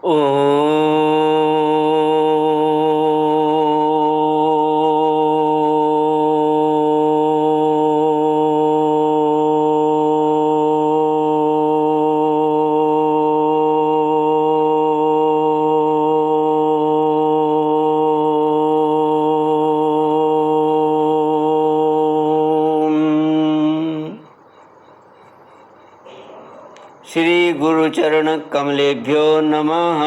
ओम श्री गुरुचरण कमलेभ्यो नमः।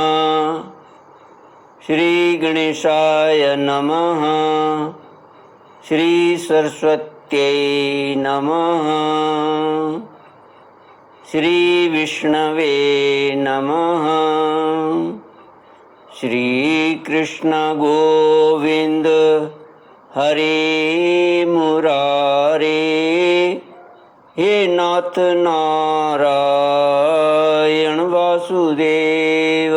श्री गणेशाय नमः। श्री सरस्वत्यै नमः। श्री विष्णवे नमः। श्री कृष्ण गोविंद हरे मुरारे। हे नाथ नारायण वासुदेव।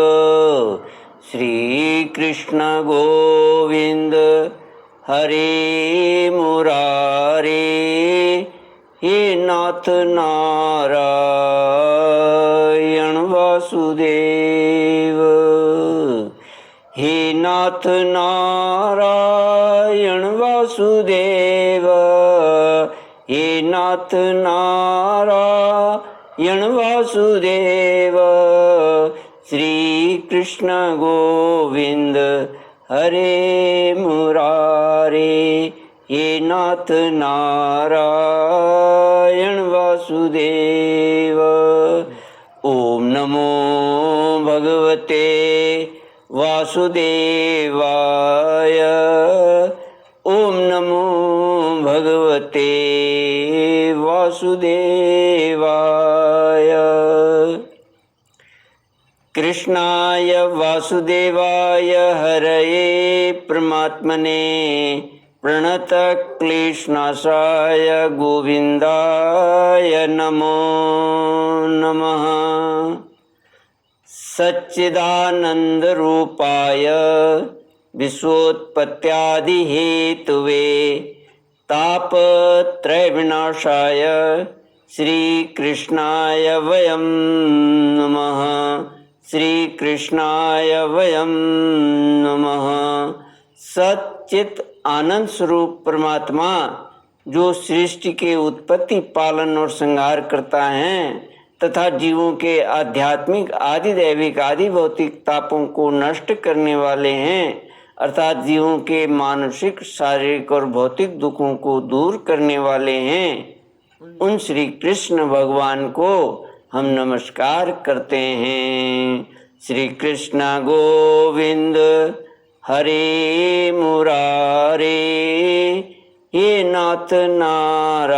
श्री कृष्ण गोविंद हरे मुरारे। हे नाथ नारायण वासुदेव। हे नाथ नारायण वासुदेव। हे नाथ नारायण वासुदेव। श्री कृष्ण गोविंद हरे मुरारे। हे नाथ नारायण वासुदेव। ओम नमो भगवते वासुदेवाय। ओम नमो भगवते वासुदेवाय। कृष्णाय वासुदेवाय हरये परमात्मने प्रणतक्लेशनाशाय गोविन्दाय नमो नमः। सच्चिदानन्दरूपाय विश्वोत्पत्त्यादिहेतुवे तापत्रयविनाशाय श्रीकृष्णाय वयं नमः। श्रीकृष्णाय वयं नमः। सच्चित आनंद स्वरूप परमात्मा जो सृष्टि के उत्पत्ति, पालन और संहार करता है तथा जीवों के आध्यात्मिक, आदि दैविक, आदि भौतिक तापों को नष्ट करने वाले हैं, अर्थात जीवों के मानसिक, शारीरिक और भौतिक दुखों को दूर करने वाले हैं, उन श्री कृष्ण भगवान को हम नमस्कार करते हैं। श्री कृष्ण गोविंद हरे मुरारे। हे नाथ नारायण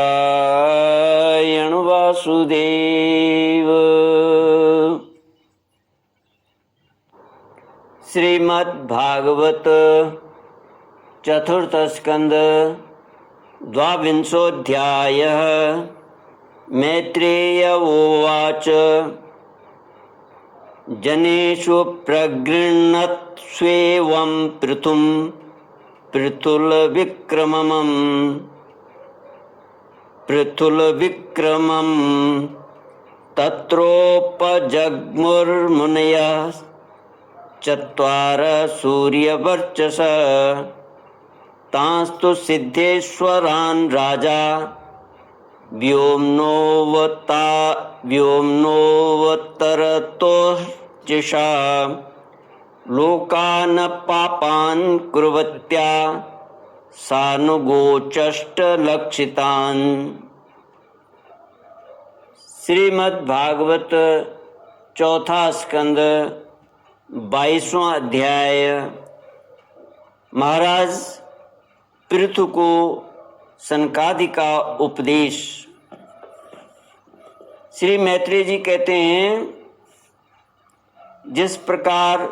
वासुदेव। श्रीमद्भागवत चतुर्थ स्कंद द्वाविंशोऽध्यायः। मैत्रेय उवाच जनेषु प्रगृह्णत्स्वेवं पृथुं पृथुलविक्रमं तत्रोपजग्मुर्मुनयः चत्वार सूर्यवर्चसः। तांस्तु सिद्धेश्वरान् राजा व्योम्नोऽवतरतोऽर्चिषा लोकान् पापान् कुर्वत्या सानुगोचष्टलक्षितान्। श्रीमद्भागवत चौथा स्कंद 22वां अध्याय। महाराज पृथु को सनकादि का उपदेश। श्री मैत्रेय जी कहते हैं, जिस प्रकार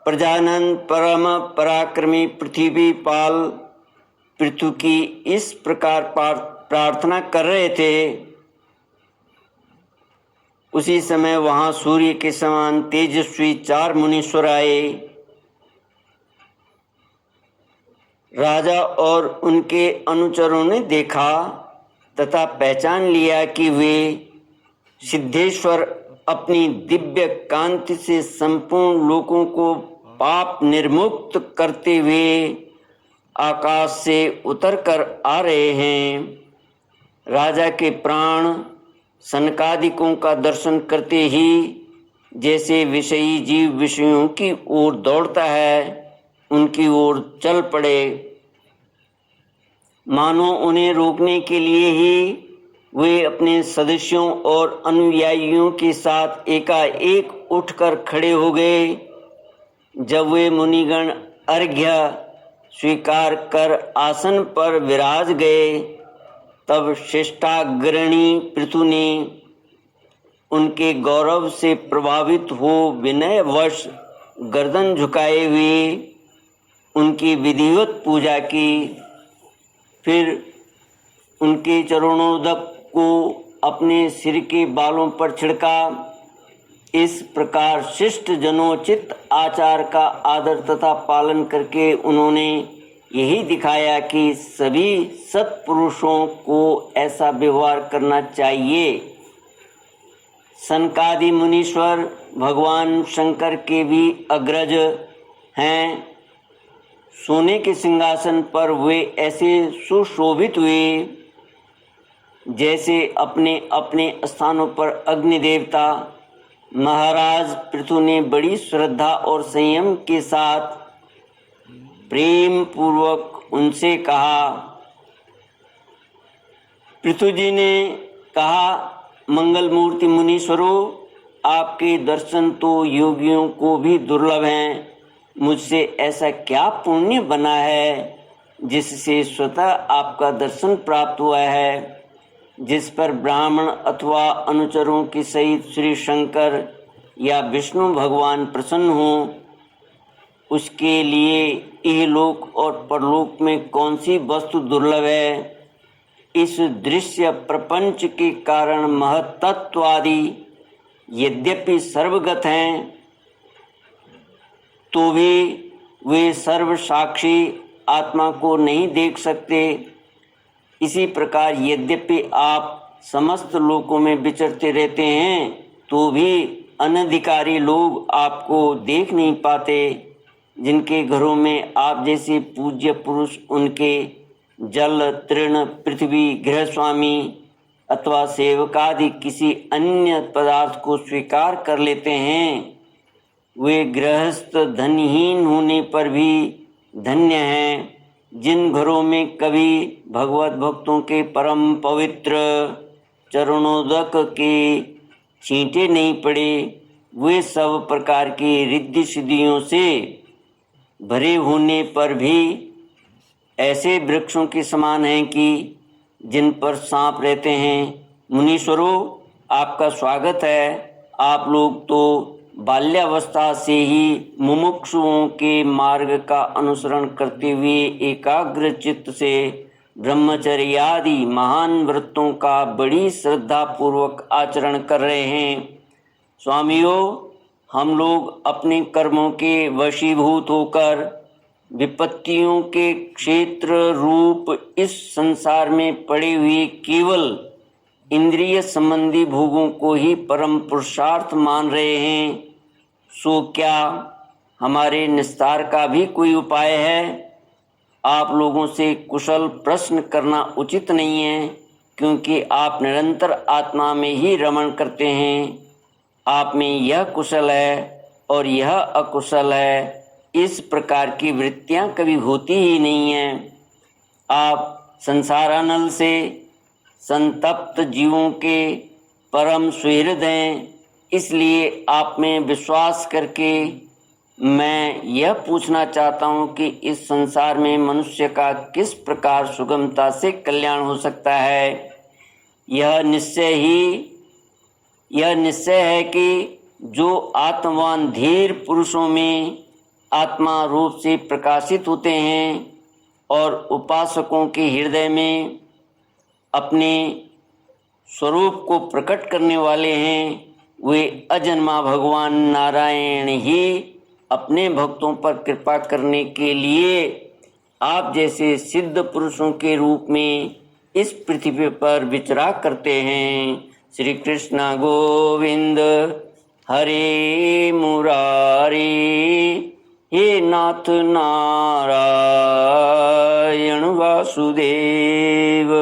प्रजानंद परम पराक्रमी पृथ्वीपाल पृथु की इस प्रकार प्रार्थना कर रहे थे, उसी समय वहां सूर्य के समान तेजस्वी 4 मुनीश्वर आए। राजा और उनके अनुचरों ने देखा तथा पहचान लिया कि वे सिद्धेश्वर अपनी दिव्य कांति से संपूर्ण लोगों को पाप निर्मुक्त करते हुए आकाश से उतरकर आ रहे हैं। राजा के प्राण सनकादिकों का दर्शन करते ही जैसे विषयी जीव विषयों की ओर दौड़ता है, उनकी ओर चल पड़े, मानो उन्हें रोकने के लिए ही वे अपने सदस्यों और अनुयायियों के साथ एकाएक उठकर खड़े हो गए। जब वे मुनिगण अर्घ्य स्वीकार कर आसन पर विराज गए, तब श्रेष्ठाग्रणी पृथु ने उनके गौरव से प्रभावित हो विनयवश गर्दन झुकाए हुए उनकी विधिवत पूजा की। फिर उनके चरणोदक को अपने सिर के बालों पर छिड़का। इस प्रकार शिष्ट जनोचित आचार का आदर तथा पालन करके उन्होंने यही दिखाया कि सभी सत्पुरुषों को ऐसा व्यवहार करना चाहिए। सनकादि मुनीश्वर भगवान शंकर के भी अग्रज हैं। सोने के सिंहासन पर वे ऐसे सुशोभित हुए जैसे अपने अपने स्थानों पर अग्नि देवता। महाराज पृथु ने बड़ी श्रद्धा और संयम के साथ प्रेम पूर्वक उनसे कहा। पृथु जी ने कहा, मंगल मूर्ति मुनीश्वरों, आपके दर्शन तो योगियों को भी दुर्लभ हैं। मुझसे ऐसा क्या पुण्य बना है जिससे स्वतः आपका दर्शन प्राप्त हुआ है, जिस पर ब्राह्मण अथवा अनुचरों के सहित श्री शंकर या विष्णु भगवान प्रसन्न हों। उसके लिए इहलोक और परलोक में कौन सी वस्तु दुर्लभ है। इस दृश्य प्रपंच के कारण महत्त्वादि यद्यपि सर्वगत हैं, तो भी वे सर्वसाक्षी आत्मा को नहीं देख सकते। इसी प्रकार यद्यपि आप समस्त लोकों में विचरते रहते हैं, तो भी अनधिकारी लोग आपको देख नहीं पाते। जिनके घरों में आप जैसे पूज्य पुरुष उनके जल, तृण, पृथ्वी, गृहस्वामी अथवा सेवकादि किसी अन्य पदार्थ को स्वीकार कर लेते हैं, वे गृहस्थ धनहीन होने पर भी धन्य हैं। जिन घरों में कभी भगवत भक्तों के परम पवित्र चरणोदक के छींटे नहीं पड़े, वे सब प्रकार की रिद्धि सिद्धियों से भरे होने पर भी ऐसे वृक्षों के समान हैं कि जिन पर सांप रहते हैं। मुनीश्वरों, आपका स्वागत है। आप लोग तो बाल्यावस्था से ही मुमुक्षुओं के मार्ग का अनुसरण करते हुए एकाग्र चित्त से ब्रह्मचर्य आदि महान व्रतों का बड़ी श्रद्धा पूर्वक आचरण कर रहे हैं। स्वामियों, हम लोग अपने कर्मों के वशीभूत होकर विपत्तियों के क्षेत्र रूप इस संसार में पड़े हुए केवल इंद्रिय संबंधी भोगों को ही परम पुरुषार्थ मान रहे हैं। सो क्या हमारे निस्तार का भी कोई उपाय है? आप लोगों से कुशल प्रश्न करना उचित नहीं है, क्योंकि आप निरंतर आत्मा में ही रमण करते हैं। आप में यह कुशल है और यह अकुशल है, इस प्रकार की वृत्तियां कभी होती ही नहीं हैं। आप संसारानल से संतप्त जीवों के परम सुहृद हैं। इसलिए आप में विश्वास करके मैं यह पूछना चाहता हूँ कि इस संसार में मनुष्य का किस प्रकार सुगमता से कल्याण हो सकता है। यह निश्चय है कि जो आत्मवान धीर पुरुषों में आत्मा रूप से प्रकाशित होते हैं और उपासकों के हृदय में अपने स्वरूप को प्रकट करने वाले हैं, वे अजन्मा भगवान नारायण ही अपने भक्तों पर कृपा करने के लिए आप जैसे सिद्ध पुरुषों के रूप में इस पृथ्वी पर विचरा करते हैं। श्री कृष्ण गोविंद हरे मुरारी, हे नाथ नारायण वासुदेव।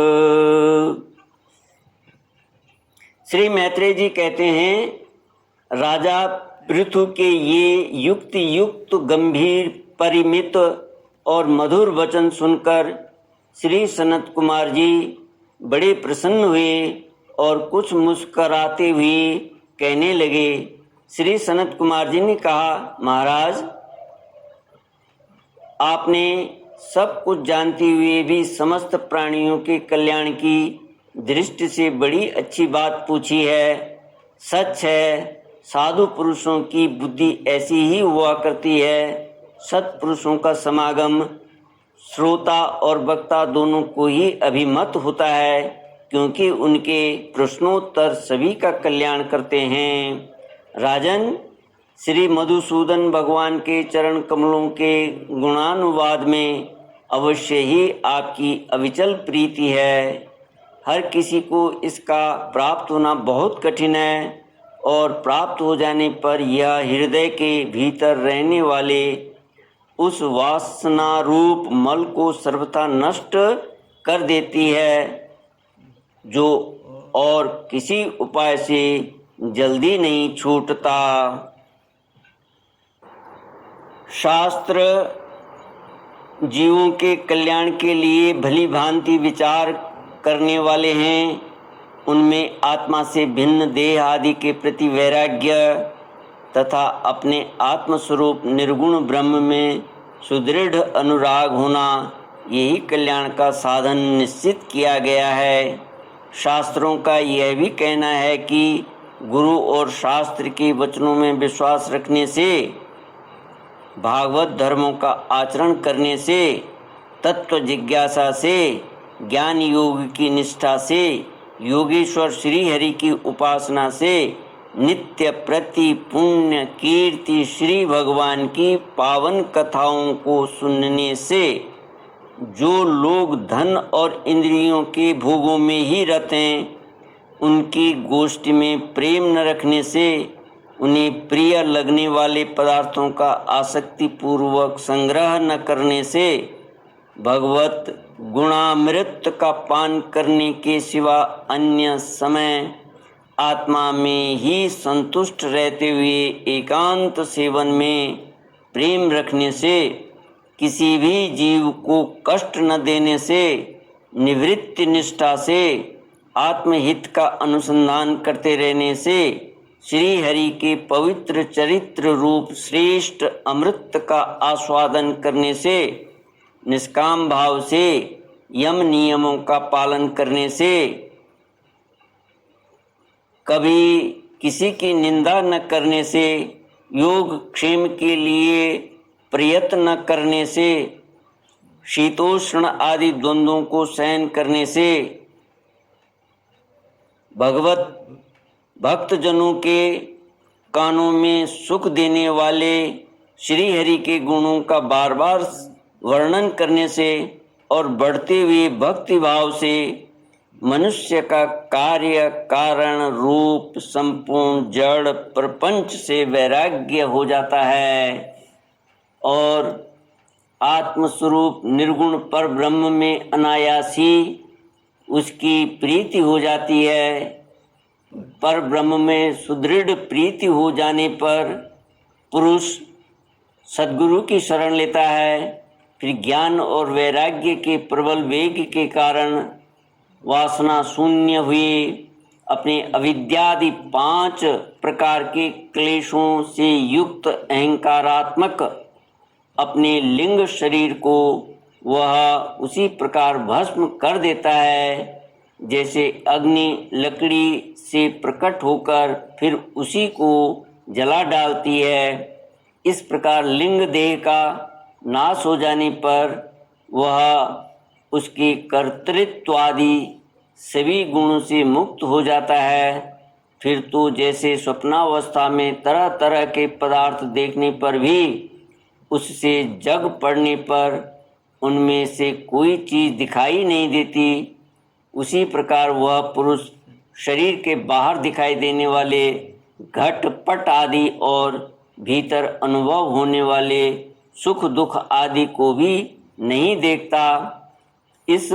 श्री मैत्रेय जी कहते हैं, राजा पृथु के ये युक्त युक्त गंभीर परिमित और मधुर वचन सुनकर श्री सनत कुमार जी बड़े प्रसन्न हुए और कुछ मुस्कराते हुए कहने लगे। श्री सनत कुमार जी ने कहा, महाराज, आपने सब कुछ जानते हुए भी समस्त प्राणियों के कल्याण की दृष्टि से बड़ी अच्छी बात पूछी है। सच है, साधु पुरुषों की बुद्धि ऐसी ही हुआ करती है। सत्पुरुषों का समागम श्रोता और वक्ता दोनों को ही अभिमत होता है, क्योंकि उनके प्रश्नोत्तर सभी का कल्याण करते हैं। राजन, श्री मधुसूदन भगवान के चरण कमलों के गुणानुवाद में अवश्य ही आपकी अविचल प्रीति है। हर किसी को इसका प्राप्त होना बहुत कठिन है, और प्राप्त हो जाने पर यह हृदय के भीतर रहने वाले उस वासना रूप मल को सर्वथा नष्ट कर देती है, जो और किसी उपाय से जल्दी नहीं छूटता। शास्त्र जीवों के कल्याण के लिए भली भांति विचार करने वाले हैं। उनमें आत्मा से भिन्न देह आदि के प्रति वैराग्य तथा अपने आत्मस्वरूप निर्गुण ब्रह्म में सुदृढ़ अनुराग होना, यही कल्याण का साधन निश्चित किया गया है। शास्त्रों का यह भी कहना है कि गुरु और शास्त्र के वचनों में विश्वास रखने से, भागवत धर्मों का आचरण करने से, तत्व जिज्ञासा से, ज्ञान योग की निष्ठा से, योगेश्वर श्री हरि की उपासना से, नित्य प्रति पुण्य कीर्ति श्री भगवान की पावन कथाओं को सुनने से, जो लोग धन और इंद्रियों के भोगों में ही रहते हैं, उनकी गोष्ठी में प्रेम न रखने से, उन्हें प्रिय लगने वाले पदार्थों का आसक्ति पूर्वक संग्रह न करने से, भगवत गुणामृत का पान करने के सिवा अन्य समय आत्मा में ही संतुष्ट रहते हुए एकांत सेवन में प्रेम रखने से, किसी भी जीव को कष्ट न देने से, निवृत्ति निष्ठा से, आत्महित का अनुसंधान करते रहने से, श्री हरि के पवित्र चरित्र रूप श्रेष्ठ अमृत का आस्वादन करने से, निष्काम भाव से, यम नियमों का पालन करने से, कभी किसी की निंदा न करने से, योग क्षेम के लिए प्रयत्न न करने से, शीतोष्ण आदि द्वंद्वों को सहन करने से, भगवत भक्तजनों के कानों में सुख देने वाले श्री हरि के गुणों का बार बार वर्णन करने से और बढ़ते हुए भक्ति भाव से मनुष्य का कार्य कारण रूप संपूर्ण जड़ प्रपंच से वैराग्य हो जाता है और आत्मस्वरूप निर्गुण पर ब्रह्म में अनायास ही उसकी प्रीति हो जाती है। पर ब्रह्म में सुदृढ़ प्रीति हो जाने पर पुरुष सद्गुरु की शरण लेता है। फिर ज्ञान और वैराग्य के प्रबल वेग के कारण वासना शून्य हुए अपने अविद्यादि 5 प्रकार के क्लेशों से युक्त अहंकारात्मक अपने लिंग शरीर को वह उसी प्रकार भस्म कर देता है जैसे अग्नि लकड़ी से प्रकट होकर फिर उसी को जला डालती है। इस प्रकार लिंग देह का नाश हो जाने पर वह उसके कर्तृत्वादि सभी गुणों से मुक्त हो जाता है। फिर तो जैसे स्वप्नावस्था में तरह तरह के पदार्थ देखने पर भी उससे जग पड़ने पर उनमें से कोई चीज़ दिखाई नहीं देती, उसी प्रकार वह पुरुष शरीर के बाहर दिखाई देने वाले घट पट आदि और भीतर अनुभव होने वाले सुख दुख आदि को भी नहीं देखता। इस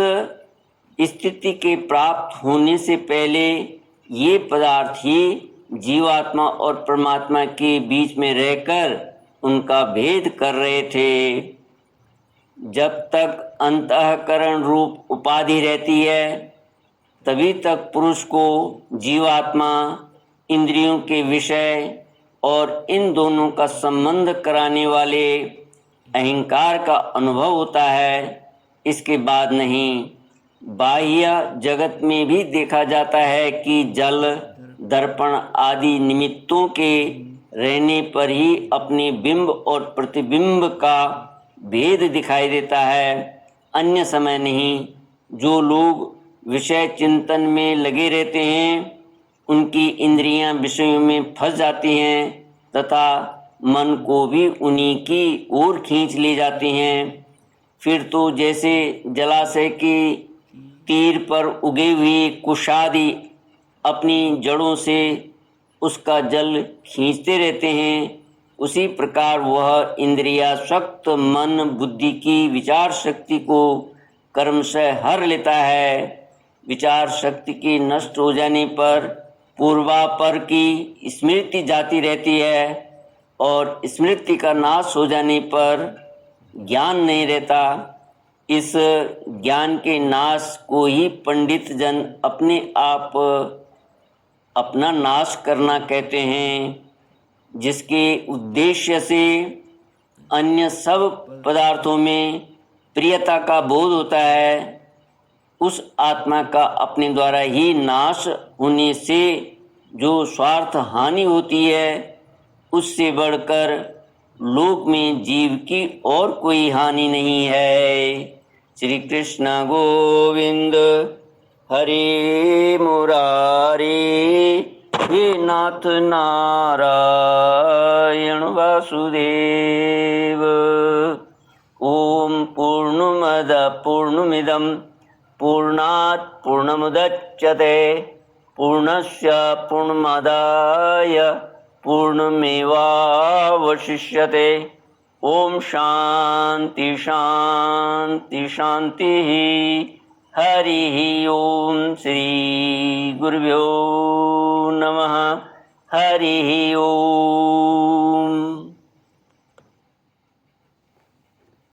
स्थिति के प्राप्त होने से पहले ये पदार्थ ही जीवात्मा और परमात्मा के बीच में रहकर उनका भेद कर रहे थे। जब तक अंतःकरण रूप उपाधि रहती है तभी तक पुरुष को जीवात्मा, इंद्रियों के विषय और इन दोनों का संबंध कराने वाले अहंकार का अनुभव होता है, इसके बाद नहीं। बाह्य जगत में भी देखा जाता है कि जल, दर्पण आदि निमित्तों के रहने पर ही अपने बिंब और प्रतिबिंब का भेद दिखाई देता है, अन्य समय नहीं। जो लोग विषय चिंतन में लगे रहते हैं उनकी इंद्रियां विषयों में फंस जाती हैं तथा मन को भी उन्हीं की ओर खींच ले जाती हैं। फिर तो जैसे जलाशय के तीर पर उगे हुए कुशादि अपनी जड़ों से उसका जल खींचते रहते हैं, उसी प्रकार वह इंद्रियासक्त मन बुद्धि की विचार शक्ति को कर्म से हर लेता है। विचार शक्ति के नष्ट हो जाने पर पूर्वापर की स्मृति जाती रहती है और स्मृति का नाश हो जाने पर ज्ञान नहीं रहता। इस ज्ञान के नाश को ही पंडित जन अपने आप अपना नाश करना कहते हैं, जिसके उद्देश्य से अन्य सब पदार्थों में प्रियता का बोध होता है। उस आत्मा का अपने द्वारा ही नाश होने से जो स्वार्थ हानि होती है उससे बढ़कर लोक में जीव की और कोई हानि नहीं है। श्री कृष्ण गोविंद हरे मुरारी, हे नाथ नारायण वासुदेव। ओम पूर्णमद पूर्णमिदं पूर्णात् पूर्णमुदच्यते पूर्णस्य पूर्णमादाय पूर्णमेवावशिष्यते। ओम शांति शांति शांति। हरि ओम। श्री गुरुभ्यो नमः। हरि ओम।